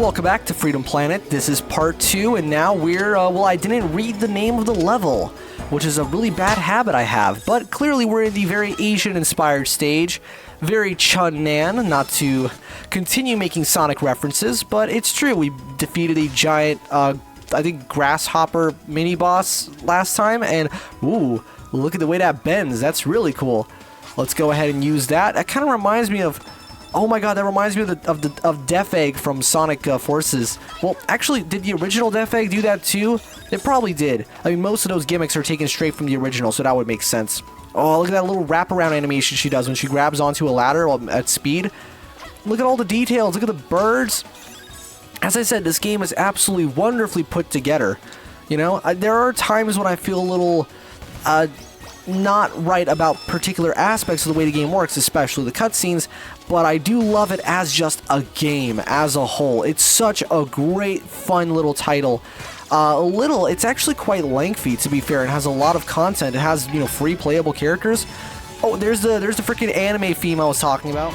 welcome back to Freedom Planet. This is part 2, and now we're, well, I didn't read the name of the level, which is a really bad habit I have, but clearly we're in the very Asian-inspired stage, very Chun-Nan, not to continue making Sonic references, but it's true, we defeated a giant, I think, grasshopper mini-boss last time, and, ooh, look at the way that bends, that's really cool. Let's go ahead and use that. That kind of reminds me of... Oh my god, that reminds me of Death Egg from Sonic Forces. Well, actually, did the original Death Egg do that too? It probably did. I mean, most of those gimmicks are taken straight from the original, so that would make sense. Oh, look at that little wraparound animation she does when she grabs onto a ladder at speed. Look at all the details. Look at the birds. As I said, this game is absolutely wonderfully put together. You know, there are times when I feel a little... not right about particular aspects of the way the game works, especially the cutscenes, but I do love it as just a game as a whole. It's such a great, fun little title. It's actually quite lengthy, to be fair. It has a lot of content. It has, you know, free playable characters. Oh, there's the freaking anime theme I was talking about.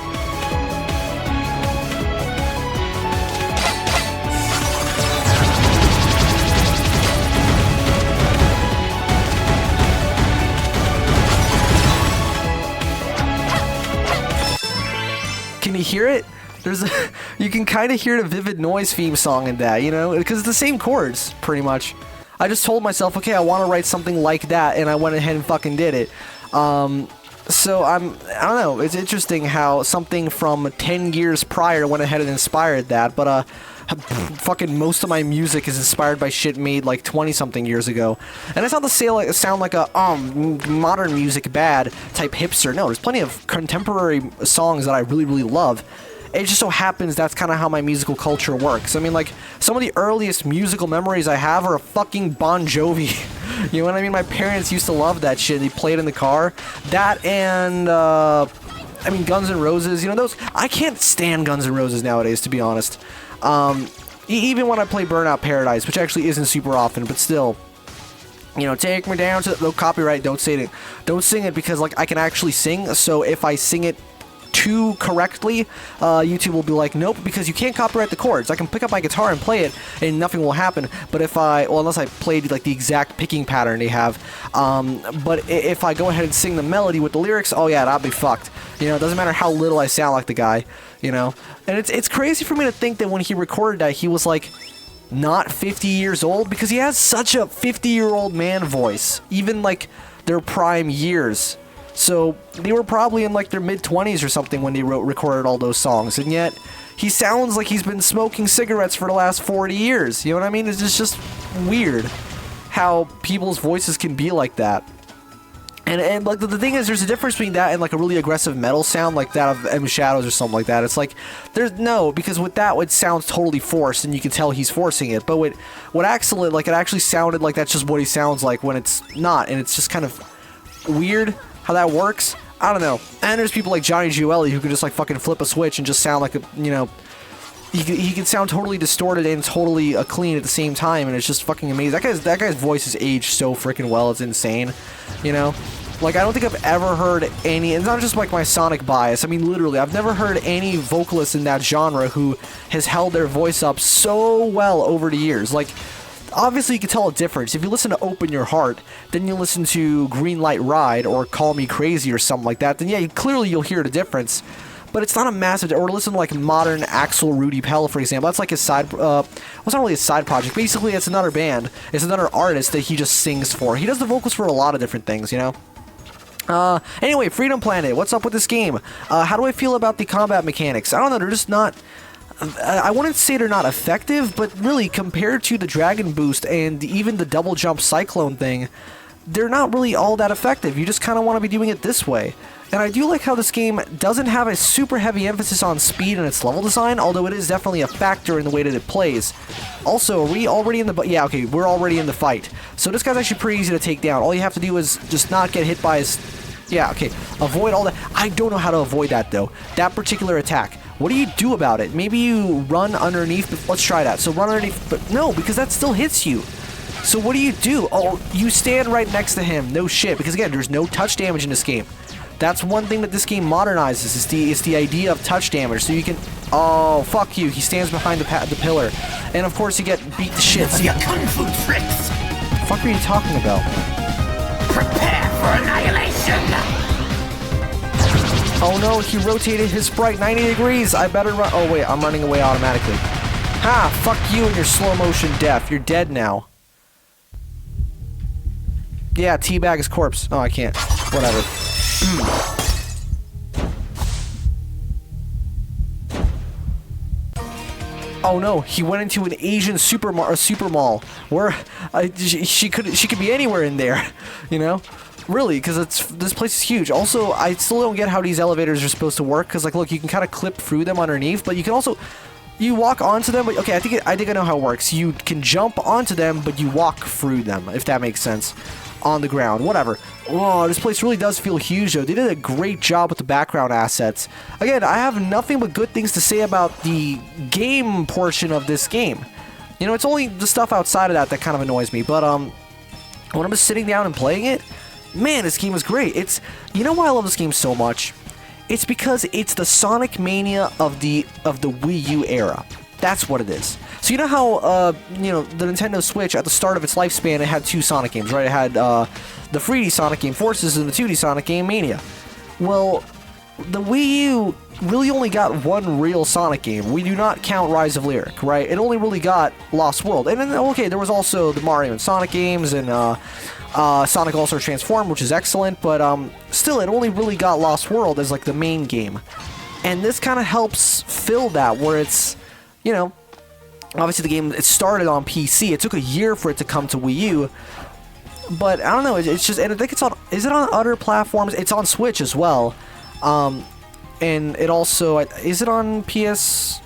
Can you hear it? You can kind of hear the Vivid Noise theme song in that, you know, because it's the same chords, pretty much. I just told myself, okay, I want to write something like that, and I went ahead and fucking did it. So I don't know, it's interesting how something from 10 years prior went ahead and inspired that, but, fucking most of my music is inspired by shit made like 20-something years ago. And it's not to sound like a, modern music bad type hipster. No, there's plenty of contemporary songs that I really, really love. It just so happens that's kind of how my musical culture works. I mean, like, some of the earliest musical memories I have are a fucking Bon Jovi. You know what I mean? My parents used to love that shit. They played in the car. That and, I mean, Guns N' Roses. You know, those... I can't stand Guns N' Roses nowadays, to be honest. Even when I play Burnout Paradise, which actually isn't super often, but still, you know, take me down to... No, copyright, don't say it. Don't sing it because, like, I can actually sing, so if I sing it too correctly, YouTube will be like, nope, because you can't copyright the chords. I can pick up my guitar and play it, and nothing will happen. But if well, unless I played, like, the exact picking pattern they have. But if I go ahead and sing the melody with the lyrics, oh yeah, that'll be fucked. You know, it doesn't matter how little I sound like the guy, you know? And it's crazy for me to think that when he recorded that, he was, like, not 50 years old, because he has such a 50-year-old man voice, even, like, their prime years. So, they were probably in, like, their mid-20s or something when they recorded all those songs, and yet, he sounds like he's been smoking cigarettes for the last 40 years, you know what I mean? It's just weird how people's voices can be like that. And like, the thing is, there's a difference between that and, like, a really aggressive metal sound, like that of M Shadows or something like that. It's like, because with that, it sounds totally forced, and you can tell he's forcing it. But what actually, like, it actually sounded like that's just what he sounds like when it's not, and it's just kind of weird how that works. I don't know. And there's people like Johnny Giueli who can just, like, fucking flip a switch and just sound like a, you know, he can sound totally distorted and totally clean at the same time, and it's just fucking amazing. That guy's voice has aged so freaking well, it's insane, you know? Like, I don't think I've ever heard any, it's not just like my Sonic bias, I mean, literally, I've never heard any vocalist in that genre who has held their voice up so well over the years. Like, obviously you can tell a difference. If you listen to Open Your Heart, then you listen to Green Light Ride or Call Me Crazy or something like that, then yeah, clearly you'll hear the difference. But it's not a massive... Or listen to, like, modern Axl Rudy Pell, for example. That's like his side... well, it's not really a side project. Basically, it's another band. It's another artist that he just sings for. He does the vocals for a lot of different things, you know? Anyway, Freedom Planet. What's up with this game? How do I feel about the combat mechanics? I don't know. They're just not... I wouldn't say they're not effective, but really, compared to the Dragon Boost and even the Double Jump Cyclone thing, they're not really all that effective. You just kind of want to be doing it this way. And I do like how this game doesn't have a super heavy emphasis on speed in its level design, although it is definitely a factor in the way that it plays. Also, are we already in the... Yeah, okay, we're already in the fight. So this guy's actually pretty easy to take down. All you have to do is just not get hit by his... Yeah, okay, avoid all that. I don't know how to avoid that, though. That particular attack. What do you do about it? Maybe you run underneath... Let's try that. So run underneath... But no, because that still hits you. So what do? Oh, you stand right next to him. No shit, because again, there's no touch damage in this game. That's one thing that this game modernizes. It's the idea of touch damage. So you can... Oh, fuck you. He stands behind the pillar. And of course you get beat to shit. Your kung fu tricks. What the fuck are you talking about? Prepare for annihilation. Oh no, he rotated his sprite 90 degrees. I better run. Oh wait, I'm running away automatically. Ha! Fuck you and your slow motion death. You're dead now. Yeah, teabag his corpse. Oh, I can't. Whatever. Oh no, he went into an Asian super mall where she could be anywhere in there, you know? Really, because this place is huge. Also, I still don't get how these elevators are supposed to work. Because like, look, you can kind of clip through them underneath, but you can also walk onto them. But okay, I think I know how it works. You can jump onto them, but you walk through them, if that makes sense, on the ground. Whatever. Whoa, this place really does feel huge, though. They did a great job with the background assets. Again, I have nothing but good things to say about the game portion of this game. You know, it's only the stuff outside of that kind of annoys me. But when I'm just sitting down and playing it. Man, this game was great. You know why I love this game so much? It's because it's the Sonic Mania of the Wii U era. That's what it is. So you know how you know, the Nintendo Switch at the start of its lifespan, it had two Sonic games, right? It had the 3D Sonic game Forces and the 2D Sonic game Mania. Well, the Wii U really only got one real Sonic game. We do not count Rise of Lyric, right? It only really got Lost World. And then, okay, there was also the Mario and Sonic games and Sonic All-Star Transform, which is excellent, but still, it only really got Lost World as like the main game. And this kind of helps fill that, where it's, you know, obviously the game, it started on PC. It took a year for it to come to Wii U, but I don't know, it's just, and I think it's on, is it on other platforms? It's on Switch as well. And it also, is it on PS?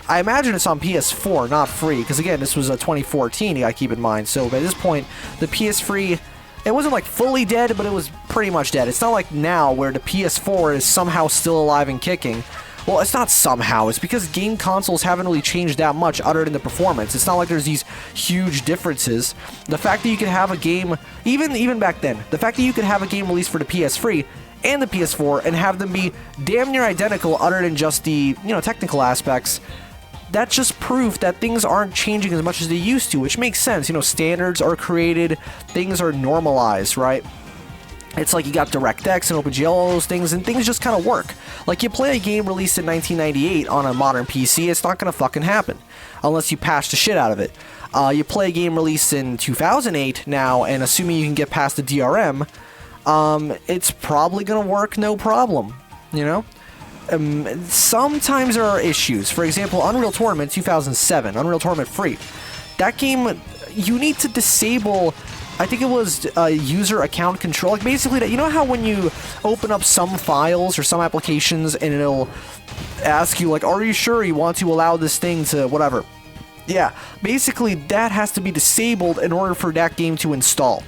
I imagine it's on PS4, not free, because again, this was a 2014, you gotta keep in mind. So by this point, the PS3, it wasn't like fully dead, but it was pretty much dead. It's not like now where the PS4 is somehow still alive and kicking. Well, it's not somehow, it's because game consoles haven't really changed that much other than the performance. It's not like there's these huge differences. The fact that you could have a game, even back then, the fact that you could have a game released for the PS3 and the PS4 and have them be damn near identical other than just the, you know, technical aspects, that's just proof that things aren't changing as much as they used to, which makes sense. You know, standards are created, things are normalized, right? It's like you got DirectX and OpenGL, all those things, and things just kind of work. Like, you play a game released in 1998 on a modern PC, it's not going to fucking happen, unless you patch the shit out of it. You play a game released in 2008 now, and assuming you can get past the DRM, it's probably going to work no problem, you know? Sometimes there are issues. For example, Unreal Tournament 2007, Unreal Tournament free. That game, you need to disable, I think it was user account control. Like basically, that, you know how when you open up some files or some applications and it'll ask you like, are you sure you want to allow this thing to whatever? Yeah, basically that has to be disabled in order for that game to install.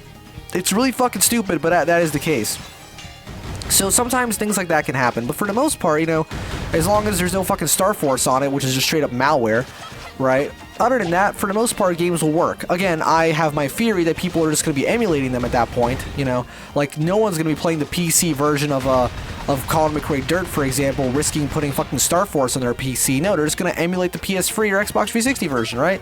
It's really fucking stupid, but that is the case. So sometimes things like that can happen, but for the most part, you know, as long as there's no fucking Star Force on it, which is just straight up malware, right? Other than that, for the most part, games will work. Again, I have my theory that people are just going to be emulating them at that point, you know? Like, no one's going to be playing the PC version of Colin McRae Dirt, for example, risking putting fucking Star Force on their PC. No, they're just going to emulate the PS3 or Xbox 360 version, right?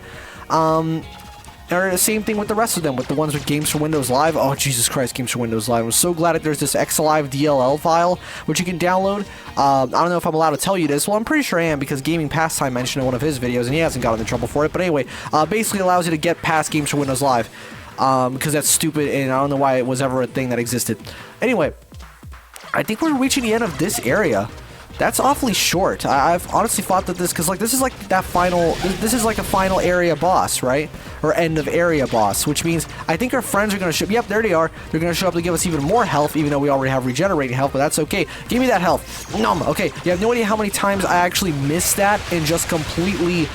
Or the same thing with the rest of them, with the ones with Games for Windows Live. Oh, Jesus Christ, Games for Windows Live. I'm so glad that there's this XLive DLL file, which you can download. I don't know if I'm allowed to tell you this. Well, I'm pretty sure I am, because Gaming Pastime mentioned in one of his videos, and he hasn't gotten in trouble for it. But anyway, basically allows you to get past Games for Windows Live, because that's stupid, and I don't know why it was ever a thing that existed. Anyway, I think we're reaching the end of this area. That's awfully short. I've honestly thought that this, because like this is like that final, this is like a final area boss, right? Or end of area boss, which means I think our friends are going to show, yep, there they are. They're going to show up to give us even more health, even though we already have regenerating health, but that's okay. Give me that health. Numb. Okay, you have no idea how many times I actually missed that and just completely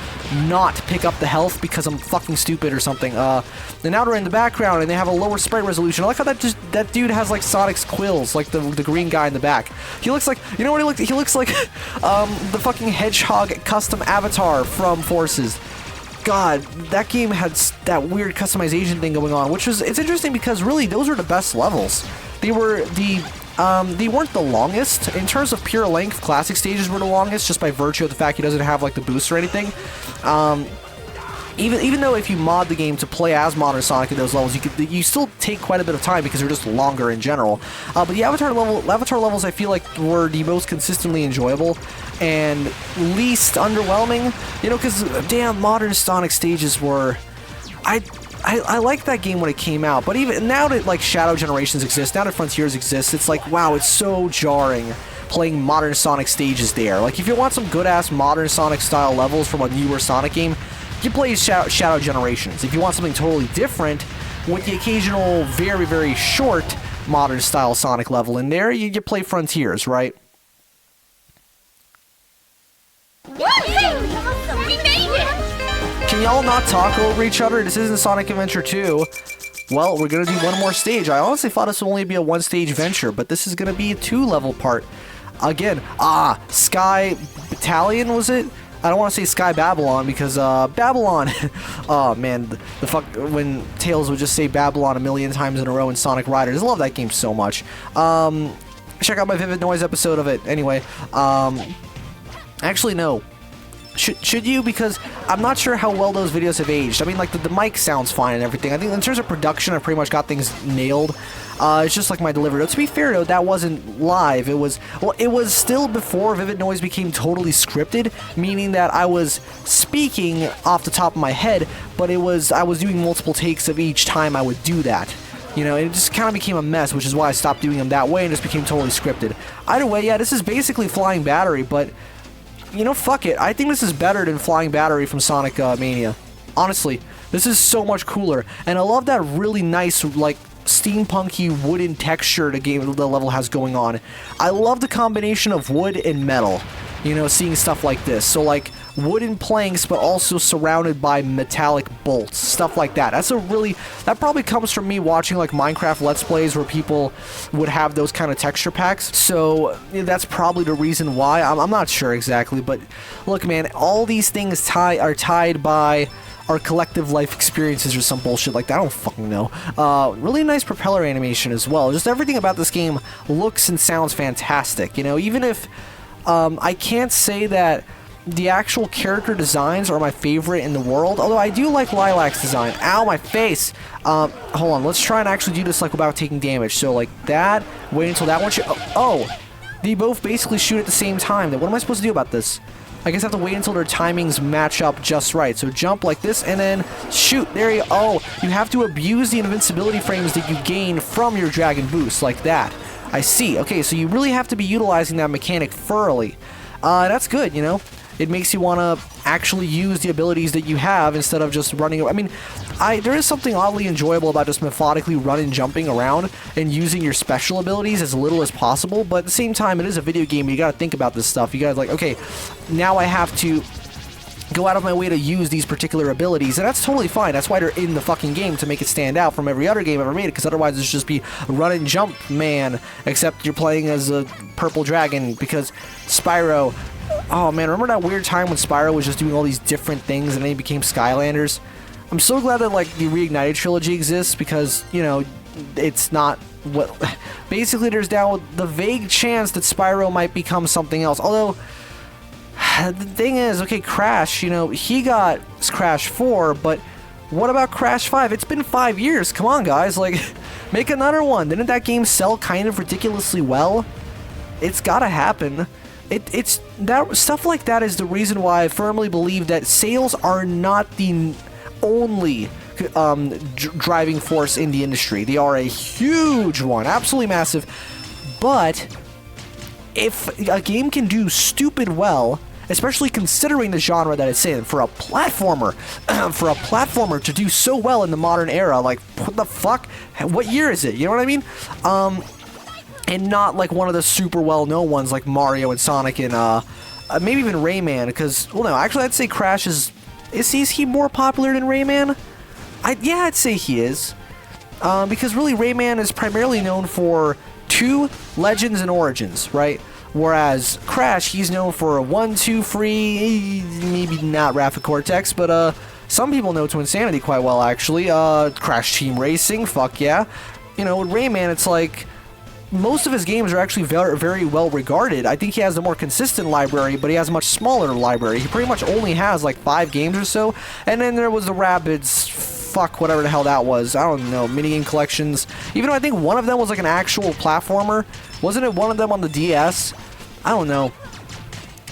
not pick up the health because I'm fucking stupid or something. And now they're in the background and they have a lower sprite resolution. I like how that dude has like Sonic's quills, like the green guy in the back. He looks like, you know what he looks? He looks like the fucking hedgehog custom avatar from Forces. God, that game had that weird customization thing going on, which was, it's interesting because really those were the best levels. They were the They weren't the longest. In terms of pure length, classic stages were the longest, just by virtue of the fact he doesn't have like the boost or anything. Even though if you mod the game to play as Modern Sonic in those levels, you still take quite a bit of time because they're just longer in general. But the Avatar levels I feel like were the most consistently enjoyable and least underwhelming. You know, because damn, Modern Sonic stages were... I liked that game when it came out, but even now that like Shadow Generations exist, now that Frontiers exist, it's like, wow, it's so jarring playing Modern Sonic stages there. Like, if you want some good-ass Modern Sonic style levels from a newer Sonic game, you play Shadow Generations. If you want something totally different, with the occasional very, very short Modern style Sonic level in there, you play Frontiers, right? Awesome. We made it! Can y'all not talk over each other? This isn't Sonic Adventure 2. Well, we're gonna do one more stage. I honestly thought this would only be a one-stage venture, but this is gonna be a two-level part. Again, Sky Battalion, was it? I don't want to say Sky Babylon, because, Babylon... oh, man, the fuck... When Tails would just say Babylon a million times in a row in Sonic Riders. I love that game so much. Check out my Vivid Noise episode of it. Anyway, actually, no. Should you? Because I'm not sure how well those videos have aged. I mean, like, the mic sounds fine and everything. I think in terms of production, I've pretty much got things nailed. It's just like my delivery. To be fair, though, that wasn't live. It was still before Vivid Noise became totally scripted, meaning that I was speaking off the top of my head, but I was doing multiple takes of each time I would do that. You know, it just kind of became a mess, which is why I stopped doing them that way and just became totally scripted. Either way, yeah, this is basically Flying Battery, but... You know, fuck it. I think this is better than Flying Battery from Sonic Mania. Honestly, this is so much cooler. And I love that really nice, like, steampunky wooden texture the level has going on. I love the combination of wood and metal. You know, seeing stuff like this. So, like, wooden planks, but also surrounded by metallic bolts. Stuff like that. That probably comes from me watching, like, Minecraft Let's Plays where people would have those kind of texture packs. So, yeah, that's probably the reason why. I'm not sure exactly, but look, man, all these things are tied by our collective life experiences or some bullshit like that. I don't fucking know. Really nice propeller animation as well. Just everything about this game looks and sounds fantastic. You know, even if... I can't say that the actual character designs are my favorite in the world, although I do like Lilac's design. Ow, my face! Hold on, let's try and actually do this, like, without taking damage. So, like, that, wait until that one they both basically shoot at the same time. Then what am I supposed to do about this? I guess I have to wait until their timings match up just right. So jump like this, and then shoot. There you go. Oh, you have to abuse the invincibility frames that you gain from your Dragon Boost, like that. I see. Okay, so you really have to be utilizing that mechanic thoroughly. That's good, you know? It makes you want to actually use the abilities that you have instead of just running... I mean, there is something oddly enjoyable about just methodically running, jumping around and using your special abilities as little as possible, but at the same time, it is a video game. You gotta think about this stuff. You gotta, like, okay, now I have to go out of my way to use these particular abilities, and that's totally fine. That's why they're in the fucking game, to make it stand out from every other game ever made, because otherwise it's just be run and jump, man, except you're playing as a purple dragon, because Spyro... Oh man, remember that weird time when Spyro was just doing all these different things and then he became Skylanders? I'm so glad that, like, the Reignited trilogy exists, because, you know, it's not what... Basically, there's now the vague chance that Spyro might become something else, although... The thing is, okay, Crash, you know, he got Crash 4, but what about Crash 5? It's been 5 years. Come on, guys, like, make another one. Didn't that game sell kind of ridiculously well? It's gotta happen. It's that stuff like that is the reason why I firmly believe that sales are not the only driving force in the industry. They are a huge one, absolutely massive. But if a game can do stupid well, especially considering the genre that it's in, for a platformer, to do so well in the modern era, like, what the fuck? What year is it? You know what I mean? And not like one of the super well-known ones like Mario and Sonic and maybe even Rayman, because, well, no, actually I'd say Crash is he more popular than Rayman? Yeah, I'd say he is. Because really Rayman is primarily known for 2 Legends and Origins, right? Whereas Crash, he's known for 1, 2, 3, maybe not Rapid Cortex, but some people know to insanity quite well, actually. Crash Team Racing, fuck yeah. You know, with Rayman, it's like, most of his games are actually very, very well regarded. I think he has a more consistent library, but he has a much smaller library. He pretty much only has like 5 games or so. And then there was the Rabbids, fuck, whatever the hell that was. I don't know, minigame collections. Even though I think one of them was like an actual platformer. Wasn't it one of them on the DS? I don't know.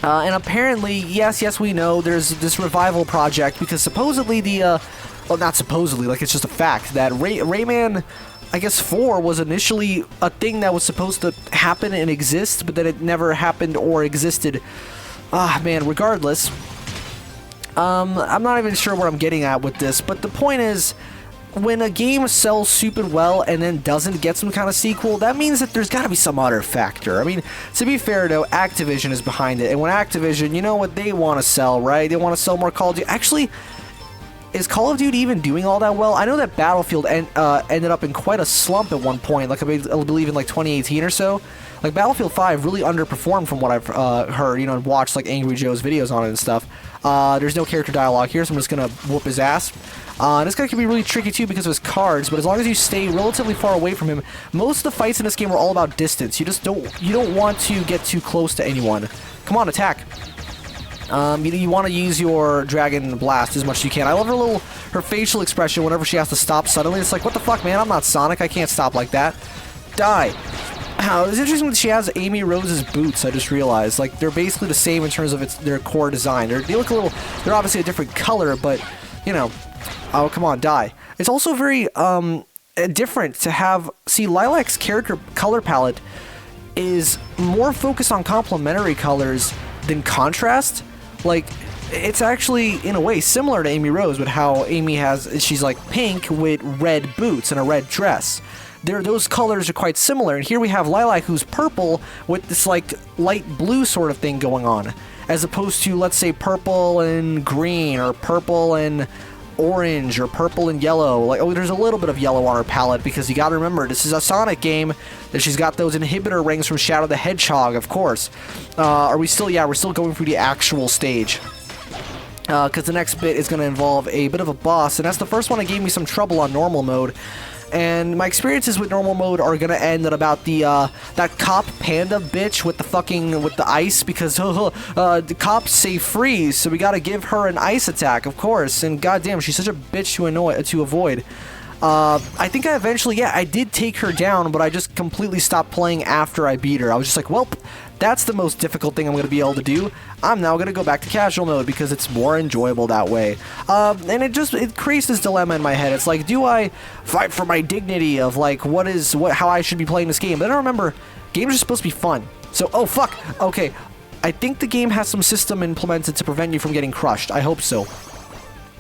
And apparently, yes, we know there's this revival project because supposedly the, well, not supposedly, like it's just a fact that Rayman, I guess 4 was initially a thing that was supposed to happen and exist, but then it never happened or existed. Ah, man, regardless. I'm not even sure where I'm getting at with this, but the point is, when a game sells super well and then doesn't get some kind of sequel, that means that there's got to be some other factor. I mean, to be fair though, Activision is behind it, and when Activision, you know what they want to sell, right? They want to sell more Call of Duty. Actually, is Call of Duty even doing all that well? I know that Battlefield ended up in quite a slump at one point, like I believe in like 2018 or so. Like Battlefield 5 really underperformed from what I've heard, you know, and watched like Angry Joe's videos on it and stuff. There's no character dialogue here, so I'm just gonna whoop his ass. This guy can be really tricky too because of his cards, but as long as you stay relatively far away from him, most of the fights in this game are all about distance. You don't want to get too close to anyone. Come on, attack. You want to use your Dragon Blast as much as you can. I love her facial expression whenever she has to stop suddenly. It's like, what the fuck, man? I'm not Sonic. I can't stop like that. Die. It's interesting that she has Amy Rose's boots, I just realized. Like, they're basically the same in terms of their core design. They look a little... They're obviously a different color, but, you know... Oh, come on, die. It's also very, different to have... See, Lilac's character color palette is more focused on complementary colors than contrast. Like, it's actually, in a way, similar to Amy Rose with how Amy has... She's, like, pink with red boots and a red dress. Those colors are quite similar, and here we have Lilac who's purple with this like light blue sort of thing going on, as opposed to, let's say, purple and green, or purple and orange, or purple and yellow. Like, oh, there's a little bit of yellow on her palette, because you gotta remember, this is a Sonic game, that she's got those inhibitor rings from Shadow the Hedgehog, of course. We're still going through the actual stage. Because the next bit is going to involve a bit of a boss, and that's the first one that gave me some trouble on normal mode. And my experiences with normal mode are gonna end at about the that cop panda bitch with the ice, because the cops say freeze, so we gotta give her an ice attack, of course. And goddamn, she's such a bitch to avoid. I think I did take her down, but I just completely stopped playing after I beat her. I was just like, welp, that's the most difficult thing I'm going to be able to do. I'm now going to go back to casual mode because it's more enjoyable that way. And it creates this dilemma in my head. It's like, do I fight for my dignity of like how I should be playing this game? But then I remember, games are supposed to be fun. So, oh fuck, okay. I think the game has some system implemented to prevent you from getting crushed. I hope so.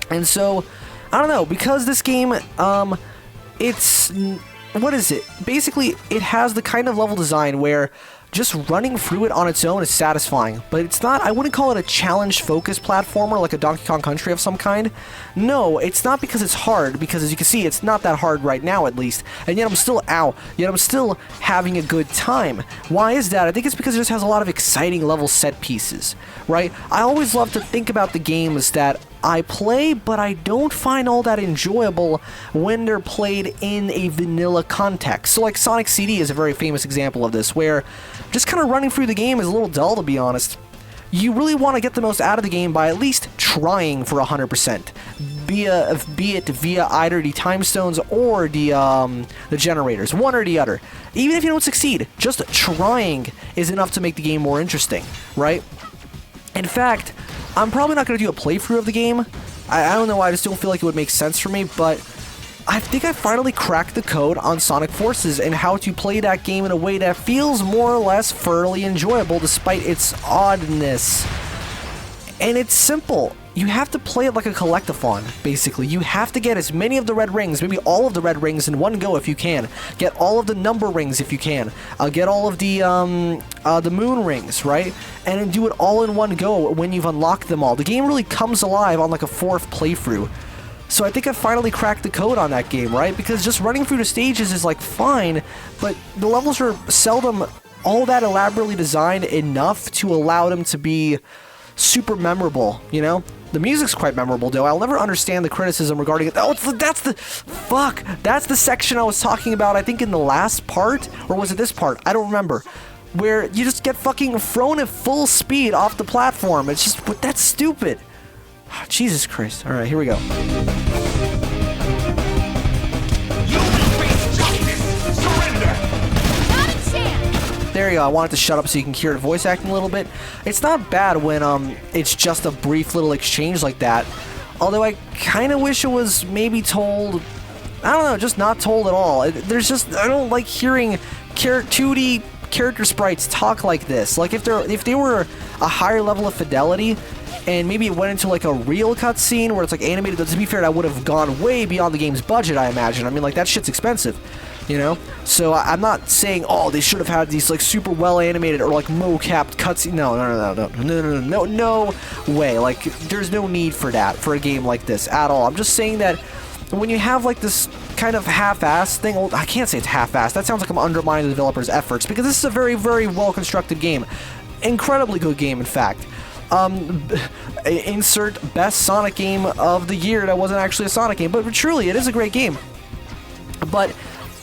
And so, I don't know, because this game, it's... What is it? Basically, it has the kind of level design where just running through it on its own is satisfying, but it's not, I wouldn't call it a challenge-focused platformer like a Donkey Kong Country of some kind. No, it's not because it's hard, because as you can see, it's not that hard right now at least, and yet I'm still having a good time. Why is that? I think it's because it just has a lot of exciting level set pieces, right? I always love to think about the games that I play, but I don't find all that enjoyable when they're played in a vanilla context. So like Sonic CD is a very famous example of this, where just kind of running through the game is a little dull, to be honest. You really want to get the most out of the game by at least trying for 100%, be it via either the time stones or the generators, one or the other. Even if you don't succeed, just trying is enough to make the game more interesting, right? In fact, I'm probably not going to do a playthrough of the game. I don't know why, I just don't feel like it would make sense for me, but I think I finally cracked the code on Sonic Forces and how to play that game in a way that feels more or less thoroughly enjoyable despite its oddness. And it's simple. You have to play it like a collectathon, basically. You have to get as many of the red rings, maybe all of the red rings in one go if you can. Get all of the number rings if you can. Get all of the moon rings, right? And then do it all in one go when you've unlocked them all. The game really comes alive on like a 4th playthrough. So I think I finally cracked the code on that game, right? Because just running through the stages is like fine, but the levels are seldom all that elaborately designed enough to allow them to be super memorable, you know? The music's quite memorable, though. I'll never understand the criticism regarding it. Oh, that's the section I was talking about, I think, in the last part? Or was it this part? I don't remember. Where you just get fucking thrown at full speed off the platform. It's just, that's stupid. Oh, Jesus Christ. Alright, here we go. There you go. I wanted to shut up so you can hear it voice acting a little bit. It's not bad when it's just a brief little exchange like that. Although I kind of wish it was maybe told, I don't know, just not told at all. I don't like hearing 2D character sprites talk like this. Like if they were a higher level of fidelity and maybe it went into like a real cutscene where it's like animated, to be fair, I would have gone way beyond the game's budget, I imagine. I mean, like, that shit's expensive. You know, so I'm not saying, oh, they should have had these like super well animated or like mo-capped cutscenes. No way. Like, there's no need for that for a game like this at all. I'm just saying that when you have like this kind of half-assed thing, well, I can't say it's half-assed. That sounds like I'm undermining the developer's efforts, because this is a very, very well-constructed game, incredibly good game, in fact. Insert best Sonic game of the year that wasn't actually a Sonic game, but truly, it is a great game. But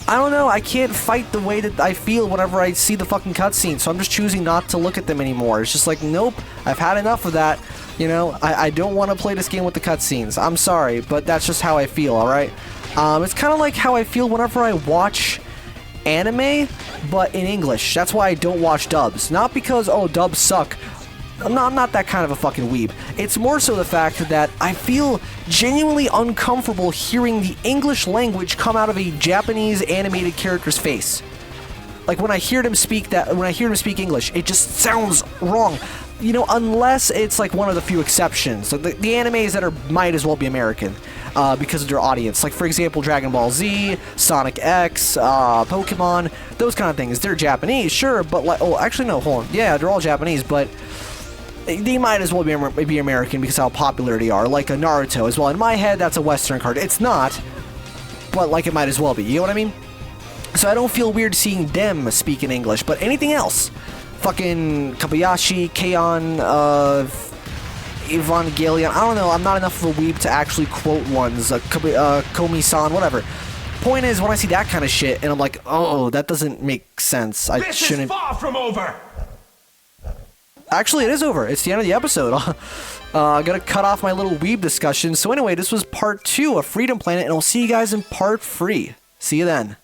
I don't know, I can't fight the way that I feel whenever I see the fucking cutscenes, so I'm just choosing not to look at them anymore. It's just like, nope, I've had enough of that. You know, I don't want to play this game with the cutscenes. I'm sorry, but that's just how I feel, alright? It's kind of like how I feel whenever I watch anime, but in English. That's why I don't watch dubs. Not because, oh, dubs suck. I'm not that kind of a fucking weeb. It's more so the fact that I feel genuinely uncomfortable hearing the English language come out of a Japanese animated character's face. Like when I hear them speak English, it just sounds wrong. You know, unless it's like one of the few exceptions. So the animes that might as well be American because of their audience. Like, for example, Dragon Ball Z, Sonic X, Pokemon, those kind of things. They're Japanese, sure, but like, oh, actually no, hold on. Yeah, they're all Japanese, but they might as well be American because of how popular they are. Like a Naruto as well. In my head, that's a Western card. It's not, but like it might as well be. You know what I mean? So I don't feel weird seeing them speak in English, but anything else, fucking Kobayashi, Keion, Evangelion, I don't know, I'm not enough of a weeb to actually quote ones, Komi-san, whatever. Point is, when I see that kind of shit, and I'm like, oh, that doesn't make sense. I shouldn't. This is far from over. Actually, it is over. It's the end of the episode. I gotta cut off my little weeb discussion. So anyway, this was part 2 of Freedom Planet, and I'll see you guys in part 3. See you then.